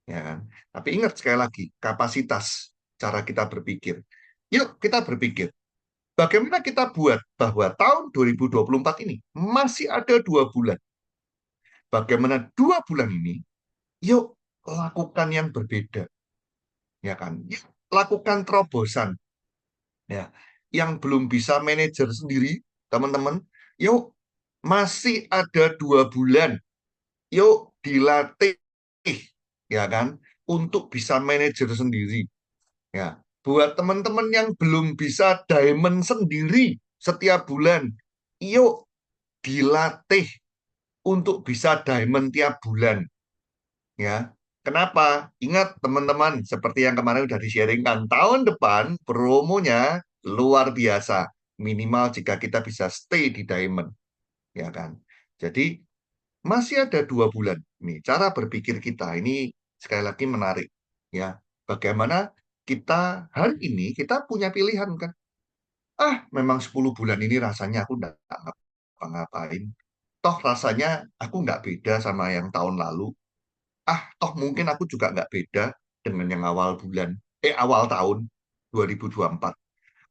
ya kan? Tapi ingat sekali lagi, kapasitas cara kita berpikir. Yuk kita berpikir, bagaimana kita buat bahwa tahun 2024 ini masih ada 2 bulan. Bagaimana 2 bulan ini, yuk lakukan yang berbeda, ya kan? Yuk lakukan terobosan, ya. Yang belum bisa manajer sendiri, teman-teman, yuk masih ada 2 bulan, yuk dilatih, ya kan, untuk bisa manajer sendiri. Ya, buat teman-teman yang belum bisa diamond sendiri setiap bulan, yuk dilatih untuk bisa diamond tiap bulan. Ya, kenapa? Ingat teman-teman, seperti yang kemarin sudah di-sharingkan, tahun depan promonya luar biasa. Minimal jika kita bisa stay di diamond, ya kan? Jadi masih ada 2 bulan. Nih, cara berpikir kita ini sekali lagi menarik, ya. Bagaimana kita hari ini kita punya pilihan kan? Memang 10 bulan ini rasanya aku nggak ngapa-ngapain. Toh rasanya aku nggak beda sama yang tahun lalu. Toh mungkin aku juga nggak beda dengan yang awal tahun 2024.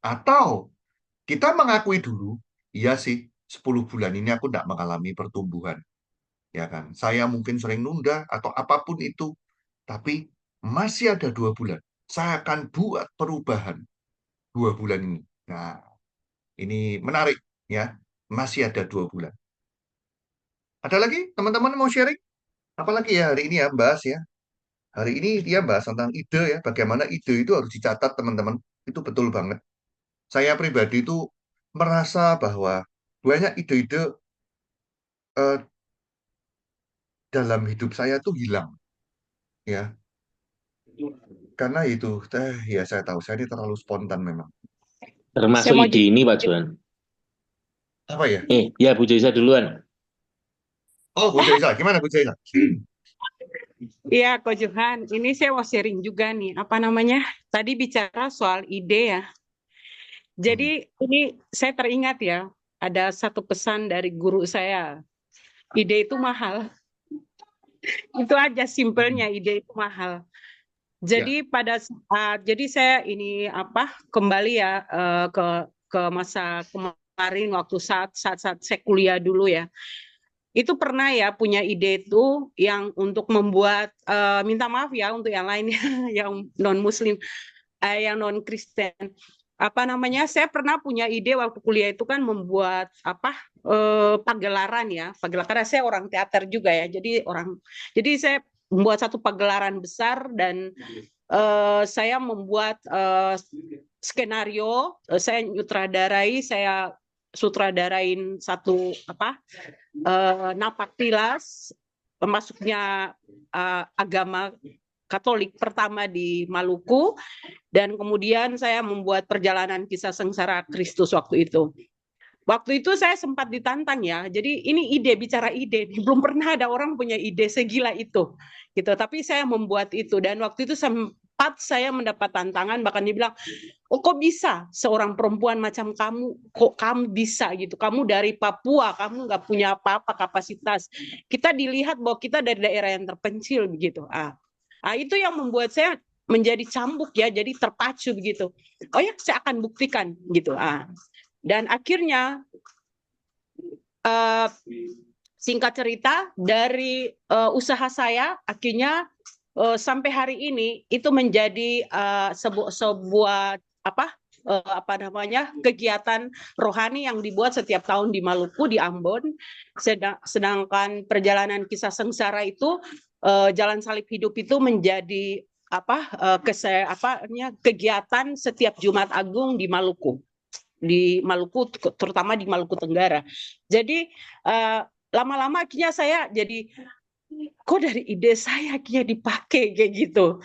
Atau kita mengakui dulu, iya sih, 10 bulan ini aku nggak mengalami pertumbuhan. Ya kan, saya mungkin sering nunda atau apapun itu, tapi masih ada 2 bulan. Saya akan buat perubahan 2 bulan ini. Nah, ini menarik ya, masih ada 2 bulan. Ada lagi teman-teman mau sharing? Apalagi ya hari ini ya bahas ya. Hari ini dia bahas tentang ide ya, bagaimana ide itu harus dicatat teman-teman. Itu betul banget. Saya pribadi itu merasa bahwa banyak ide-ide eh, dalam hidup saya tuh hilang ya. Karena itu, ya saya tahu saya ini terlalu spontan memang. Saya Termasuk mau ide ini, Pak Johan. Apa ya? Ya Bu Jaisa duluan. Oh, Bu Jaisa, gimana Bu Jaisa? Iya, Ko Johan, ini saya mau sharing juga nih, apa namanya? Tadi bicara soal ide ya. Jadi ini saya teringat ya, ada satu pesan dari guru saya. Ide itu mahal. Itu aja simpelnya, ide itu mahal. Ya, Jadi jadi saya ini kembali ya ke masa kemarin waktu saat saya kuliah dulu ya. Itu pernah ya punya ide itu yang untuk membuat minta maaf ya untuk yang lain yang non muslim yang non Kristen apa namanya saya pernah punya ide waktu kuliah itu kan membuat pagelaran ya pagelaran saya orang teater juga ya jadi saya membuat satu pagelaran besar dan saya membuat skenario saya sutradarain satu napak tilas masuknya agama Katolik pertama di Maluku dan kemudian saya membuat perjalanan kisah sengsara Kristus waktu itu. Waktu itu saya sempat ditantang ya. Jadi ini bicara ide, belum pernah ada orang punya ide segila itu. Gitu. Tapi saya membuat itu dan waktu itu sempat saya mendapat tantangan bahkan dibilang, "Oh, kok bisa seorang perempuan macam kamu, kok kamu bisa gitu. Kamu dari Papua, kamu nggak punya apa-apa kapasitas. Kita dilihat bahwa kita dari daerah yang terpencil begitu." Itu yang membuat saya menjadi cambuk ya, jadi terpacu begitu. Oh ya, saya akan buktikan gitu. Dan akhirnya singkat cerita dari usaha saya akhirnya sampai hari ini itu menjadi sebuah kegiatan rohani yang dibuat setiap tahun di Maluku di Ambon. Sedangkan perjalanan kisah sengsara itu Jalan Salib Hidup itu menjadi kegiatan setiap Jumat Agung di Maluku. di Maluku, terutama di Maluku Tenggara. Jadi lama-lama akhirnya saya jadi kok dari ide saya akhirnya dipakai kayak gitu.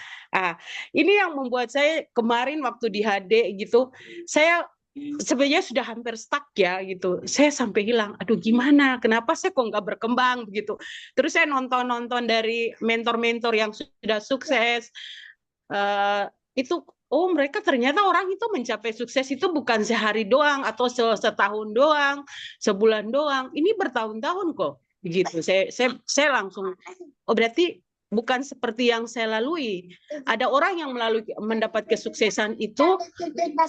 Ini yang membuat saya kemarin waktu di HD gitu, saya sebenarnya sudah hampir stuck ya gitu. Saya sampai hilang, aduh gimana, kenapa saya kok nggak berkembang begitu. Terus saya nonton dari mentor-mentor yang sudah sukses, itu oh mereka ternyata orang itu mencapai sukses itu bukan sehari doang atau setahun doang, sebulan doang. Ini bertahun-tahun kok begitu. Saya langsung oh berarti bukan seperti yang saya lalui. Ada orang yang mendapat kesuksesan itu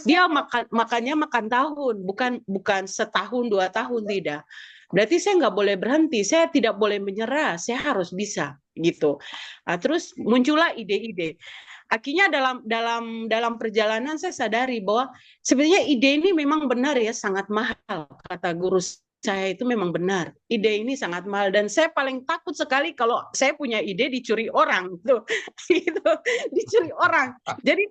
dia makannya makan tahun, bukan setahun 2 tahun, tidak. Berarti saya nggak boleh berhenti, saya tidak boleh menyerah, saya harus bisa gitu. Terus muncullah ide-ide. Akhirnya dalam perjalanan saya sadari bahwa sebenarnya ide ini memang benar ya, sangat mahal. Kata guru saya itu memang benar. Ide ini sangat mahal dan saya paling takut sekali kalau saya punya ide dicuri orang tuh. Gitu. Dicuri orang. Jadi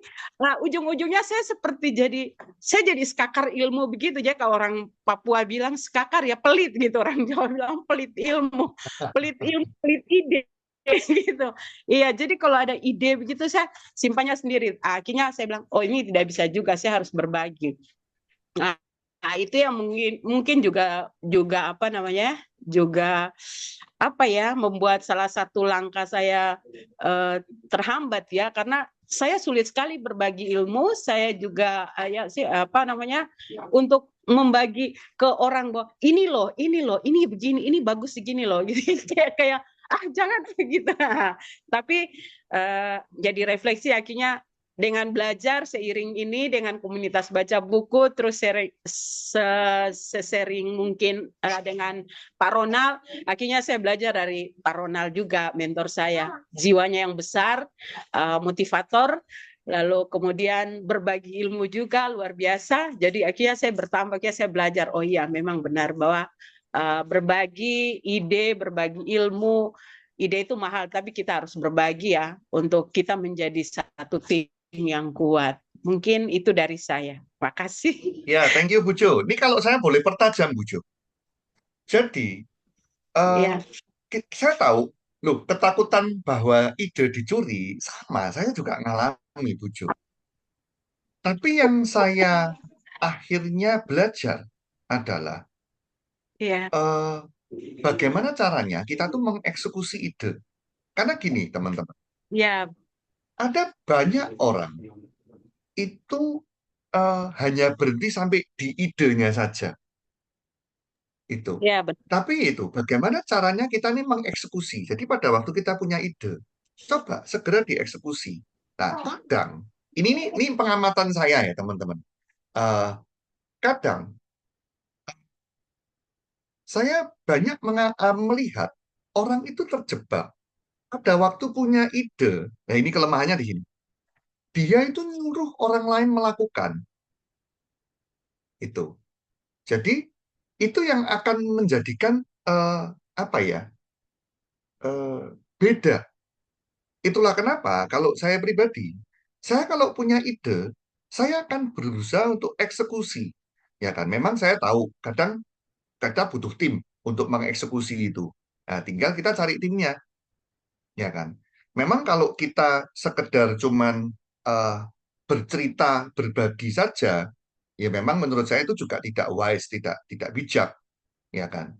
ujung-ujungnya saya jadi skakar ilmu begitu ya, kalau orang Papua bilang skakar ya pelit gitu, orang Jawa bilang pelit ilmu, pelit ide. Gitu. Iya, jadi kalau ada ide begitu saya simpannya sendiri. Akhirnya saya bilang, oh ini tidak bisa juga, saya harus berbagi. Nah, itu yang mungkin juga apa namanya? Juga apa ya, membuat salah satu langkah saya terhambat ya, karena saya sulit sekali berbagi ilmu. Saya juga ya sih apa namanya, untuk membagi ke orang bahwa ini loh, ini begini, ini bagus segini loh, gitu. Kayak jangan gitu. Tapi jadi refleksi akhirnya dengan belajar seiring ini dengan komunitas baca buku, terus sering mungkin dengan Pak Ronald, akhirnya saya belajar dari Pak Ronald juga, mentor saya, jiwanya yang besar, motivator, lalu kemudian berbagi ilmu juga luar biasa. Jadi akhirnya saya bertambah, akhirnya saya belajar, oh iya memang benar bahwa berbagi ide, berbagi ilmu, ide itu mahal, tapi kita harus berbagi ya untuk kita menjadi satu tim yang kuat. Mungkin itu dari saya. Makasih. Ya, thank you Bu Jo. Ini kalau saya boleh pertajam Bu Jo. Jadi, Ya, saya tahu, loh, ketakutan bahwa ide dicuri sama, saya juga ngalami Bu Jo. Tapi yang saya akhirnya belajar adalah ya, eh, bagaimana caranya kita tuh mengeksekusi ide. Karena gini, teman-teman, ya, ada banyak orang itu hanya berhenti sampai di idenya saja. Itu. ya, betul. Tapi itu, bagaimana caranya kita nih mengeksekusi. Jadi pada waktu kita punya ide, coba segera dieksekusi. Nah, kadang, ini pengamatan saya ya teman-teman. Eh, Kadang saya banyak melihat orang itu terjebak pada waktu punya ide. Nah, ini kelemahannya di sini. Dia itu nyuruh orang lain melakukan itu. Jadi itu yang akan menjadikan apa ya, beda. Itulah kenapa kalau saya pribadi, saya kalau punya ide, saya akan berusaha untuk eksekusi. Ya kan, memang saya tahu kadang kita butuh tim untuk mengeksekusi itu. Nah, tinggal kita cari timnya, ya kan. Memang kalau kita sekedar cuman eh, bercerita, berbagi saja, ya memang menurut saya itu juga tidak wise, tidak bijak, ya kan.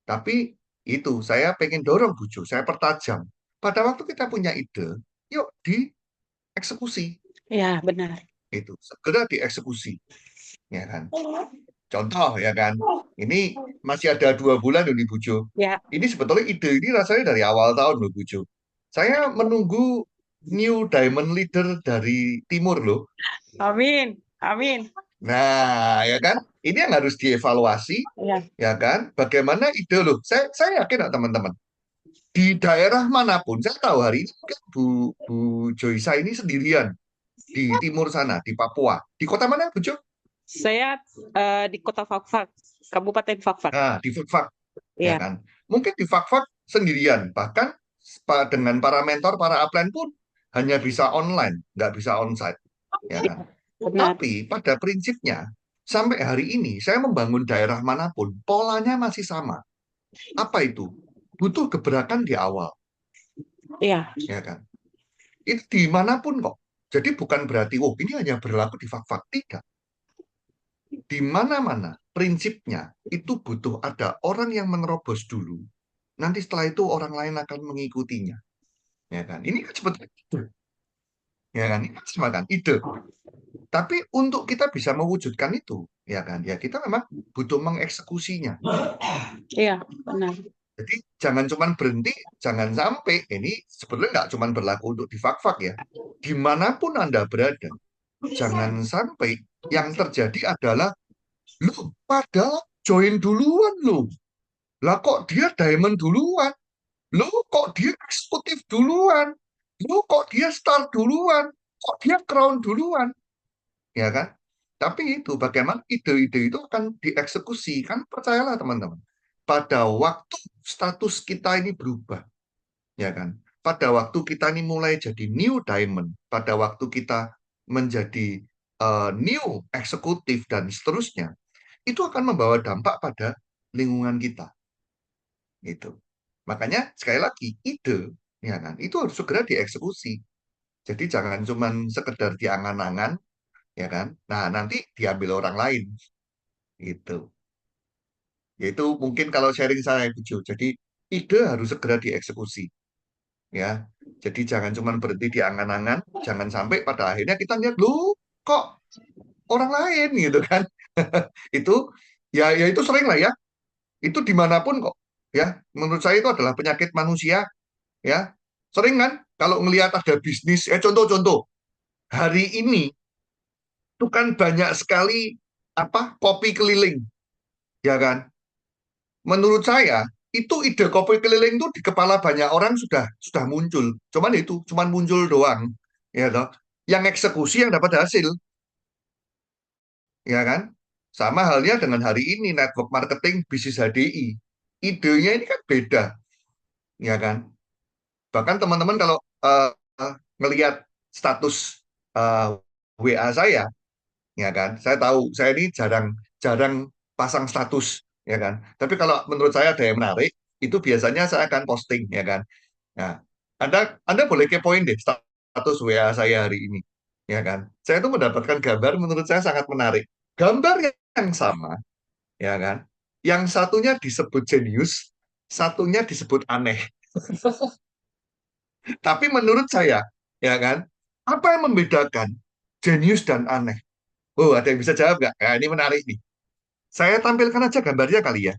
Tapi itu saya pengen dorong Bu Jo, saya pertajam. Pada waktu kita punya ide, yuk dieksekusi. ya, benar. Itu segera dieksekusi, ya kan. Contoh ya kan, ini masih ada 2 bulan loh nih Bu Jo. Ya, Ini sebetulnya ide ini rasanya dari awal tahun loh Bu Jo. Saya menunggu new diamond leader dari timur loh. amin, amin. Nah, ya kan, ini yang harus dievaluasi, Ya, ya kan. Bagaimana ide loh? Saya yakin kok teman-teman. Di daerah manapun, saya tahu hari ini kan Bu Joysa ini sendirian di timur sana, di Papua. Di kota mana, Bu Jo? saya di Kota Fakfak, Kabupaten Fakfak. Nah, di Fakfak, ya Ya, kan. Mungkin di Fakfak sendirian, bahkan dengan para mentor, para upline pun hanya bisa online, nggak bisa onsite, ya kan. benar. Tapi pada prinsipnya, sampai hari ini saya membangun daerah manapun, polanya masih sama. Apa itu? Butuh gebrakan di awal, Iya, ya kan? Itu dimanapun kok. Jadi bukan berarti, oh ini hanya berlaku di fak-fak. Tidak. Di mana-mana prinsipnya itu butuh ada orang yang menerobos dulu. Nanti setelah itu orang lain akan mengikutinya. Ya kan? Ini kan sebetulnya ide. Ya kan? Ini kan semacam ide. Tapi untuk kita bisa mewujudkan itu, ya kan? Ya kita memang butuh mengeksekusinya. iya, benar. Jadi jangan cuma berhenti, jangan sampai ini sebetulnya nggak cuma berlaku untuk di fak-fak ya. Dimanapun Anda berada, jangan sampai yang terjadi adalah, lu padahal join duluan lu. Lah kok dia diamond duluan? Lu kok dia eksekutif duluan? Lu kok dia star duluan? Kok dia crown duluan? Ya kan? Tapi itu bagaimana ide-ide itu akan dieksekusi. Kan percayalah teman-teman. Pada waktu status kita ini berubah, ya kan? Pada waktu kita ini mulai jadi new diamond, pada waktu kita menjadi new eksekutif dan seterusnya, itu akan membawa dampak pada lingkungan kita. Itu. Makanya sekali lagi ide, ya kan? Itu harus segera dieksekusi. Jadi jangan cuma sekedar diangan-angan, ya kan? Nah, nanti diambil orang lain. Itu. Yaitu mungkin kalau sharing saya itu, jadi ide harus segera dieksekusi, ya. Jadi jangan cuma berhenti di angan-angan, jangan sampai pada akhirnya kita lihat, lu kok orang lain gitu kan. Itu ya itu sering lah ya. Itu dimanapun kok. Ya, menurut saya itu adalah penyakit manusia, ya. Sering kan kalau ngelihat ada bisnis, contoh-contoh hari ini itu kan banyak sekali apa kopi keliling, ya kan. Menurut saya itu ide kopi keliling itu di kepala banyak orang sudah muncul. Cuman itu cuman muncul doang, ya toh. Yang eksekusi yang dapat hasil, ya kan? Sama halnya dengan hari ini network marketing bisnis HDI. Idenya ini kan beda, ya kan? Bahkan teman-teman kalau ngelihat status eh, WA saya, ya kan? Saya tahu saya ini jarang jarang pasang status, ya kan? Tapi kalau menurut saya ada yang menarik, itu biasanya saya akan posting, ya kan? Nah, Anda boleh kepoin deh status WA saya hari ini, ya kan? Saya itu mendapatkan gambar menurut saya sangat menarik. Gambar yang sama, ya kan? Yang satunya disebut jenius, satunya disebut aneh. Tapi menurut saya, ya kan? Apa yang membedakan jenius dan aneh? Oh, ada yang bisa jawab nggak? Nah, ini menarik nih. Saya tampilkan aja gambarnya kali ya.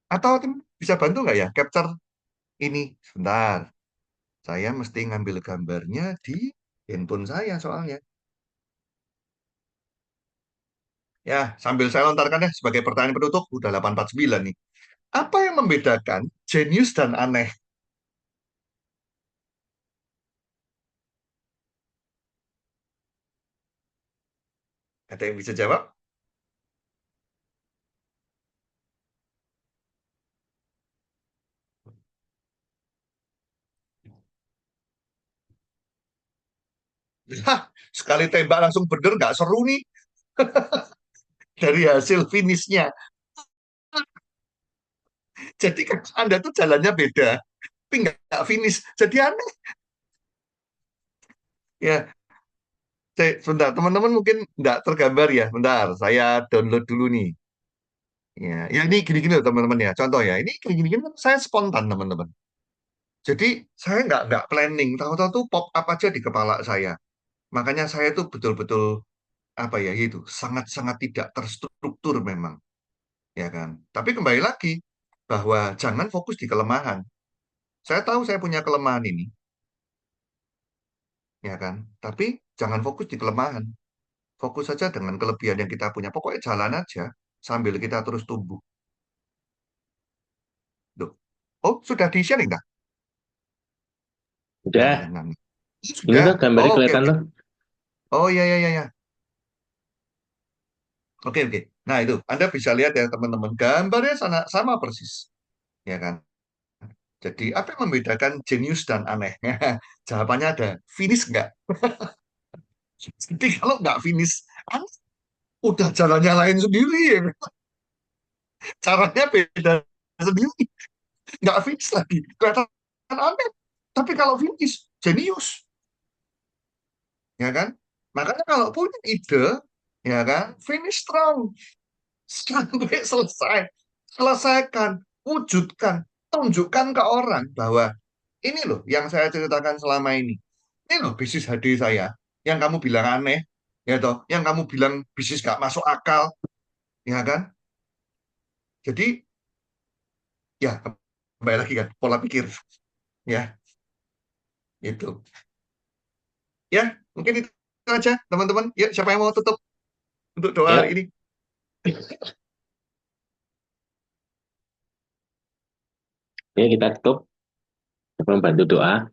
Atau tim bisa bantu nggak ya? Capture ini. Sebentar. Saya mesti ngambil gambarnya di handphone saya soalnya. Ya, sambil saya lontarkan ya sebagai pertanyaan penutup, udah 8:49 nih. Apa yang membedakan jenius dan aneh? Ada yang bisa jawab? Hah, sekali tembak langsung bener, nggak seru nih dari hasil finishnya. Jadi kan Anda tuh jalannya beda, tapi nggak finish. Jadi aneh. Ya, sebentar, teman-teman mungkin nggak tergambar ya. Bentar, saya download dulu nih. Ya ini gini-gini loh teman-teman ya. Contoh ya, ini gini-gini kan saya spontan teman-teman. Jadi saya nggak planning, tahu-tahu tuh pop up aja di kepala saya. Makanya saya tuh betul-betul apa ya itu sangat-sangat tidak terstruktur memang, ya kan. Tapi kembali lagi bahwa jangan fokus di kelemahan. Saya tahu saya punya kelemahan ini, ya kan. Tapi jangan fokus di kelemahan. Fokus saja dengan kelebihan yang kita punya. Pokoknya jalan aja sambil kita terus tumbuh. Loh. Oh, sudah di-sharing nggak? Udah, Jangan. ini Sudah. tuh gambarnya Oh, oke, kelihatan oke. tuh. Oh, ya, ya, ya, ya. Oke, oke. Nah, itu. Anda bisa lihat ya, teman-teman. Gambarnya sama persis. Ya kan? Jadi, apa yang membedakan jenius dan aneh? Jawabannya ada. Finish nggak? Jadi, kalau nggak finish, aneh. udah jalannya lain sendiri ya. Caranya beda sendiri, nggak finish lagi. Kelihatan aneh. Tapi kalau finish, jenius. Ya kan? Makanya kalau punya ide, ya kan, finish strong. Sampai selesai. Selesaikan, wujudkan, tunjukkan ke orang bahwa ini loh yang saya ceritakan selama ini. Ini loh bisnis HD saya. Yang kamu bilang aneh, ya toh. Yang kamu bilang bisnis gak masuk akal, ya kan? Jadi ya kembali lagi kan pola pikir, ya itu. Ya mungkin itu aja teman-teman. Yuk siapa yang mau tutup untuk doa hari Ya, ini? ya kita tutup. Membantu doa.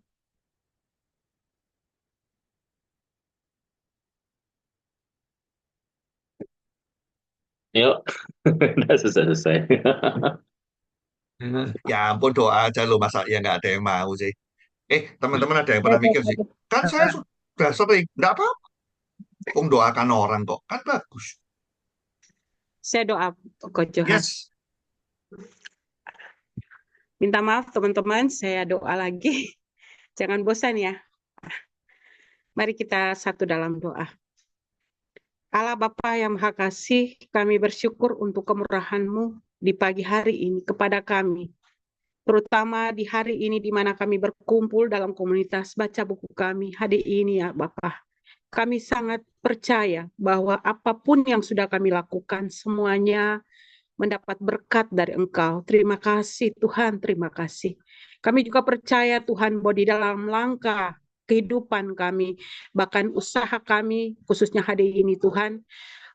Yuk, udah selesai. Ya ampun doa aja lo masa ya nggak ada yang mau sih. Teman-teman ada yang pernah mikir sih? Kan saya sudah sering, nggak apa-apa. Doakan orang kok, kan bagus. Saya doa Kok Johan. Yes, Minta maaf teman-teman, saya doa lagi. Jangan bosan ya. Mari kita satu dalam doa. Allah Bapa yang Maha Kasih, kami bersyukur untuk kemurahan-Mu di pagi hari ini kepada kami. Terutama di hari ini di mana kami berkumpul dalam komunitas baca buku kami hari ini ya Bapa. Kami sangat percaya bahwa apapun yang sudah kami lakukan semuanya mendapat berkat dari Engkau. Terima kasih Tuhan, terima kasih. Kami juga percaya Tuhan bahwa di dalam langkah kehidupan kami, bahkan usaha kami, khususnya hari ini Tuhan,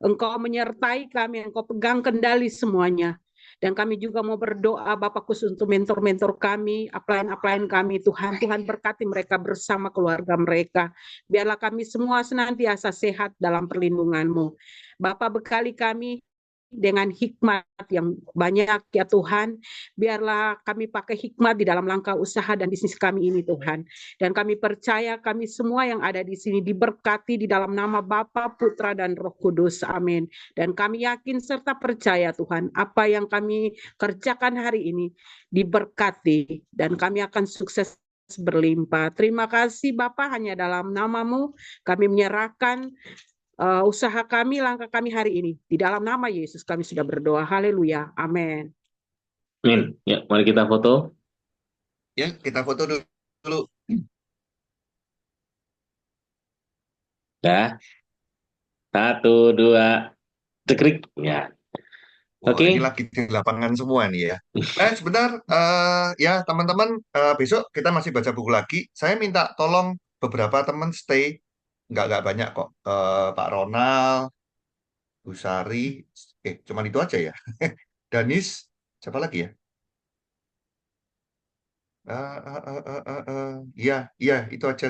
Engkau menyertai kami, Engkau pegang kendali semuanya. Dan kami juga mau berdoa Bapak khusus untuk mentor-mentor kami, upline-upline kami Tuhan. Tuhan berkati mereka bersama keluarga mereka. Biarlah kami semua senantiasa sehat dalam perlindungan-Mu. Bapak bekali kami dengan hikmat yang banyak ya Tuhan. Biarlah kami pakai hikmat di dalam langkah usaha dan bisnis kami ini Tuhan. Dan kami percaya kami semua yang ada di sini diberkati di dalam nama Bapa, Putra, dan Roh Kudus. Amin. Dan kami yakin serta percaya Tuhan, apa yang kami kerjakan hari ini diberkati dan kami akan sukses berlimpah. Terima kasih Bapa, hanya dalam nama-Mu kami menyerahkan usaha kami, langkah kami hari ini. Di dalam nama Yesus kami sudah berdoa. Haleluya. Amin. Min, ya, mari kita foto. ya kita foto dulu. Dah, 1, 2, cekrik. Ya, Wah, ini oke. lagi di lapangan semua nih ya. Sebentar, ya teman-teman, besok kita masih baca buku lagi. Saya minta tolong beberapa teman stay, nggak banyak kok. Pak Ronald, Bu Sari, cuman itu aja ya. Danis, siapa lagi ya? Iya, iya, itu aja.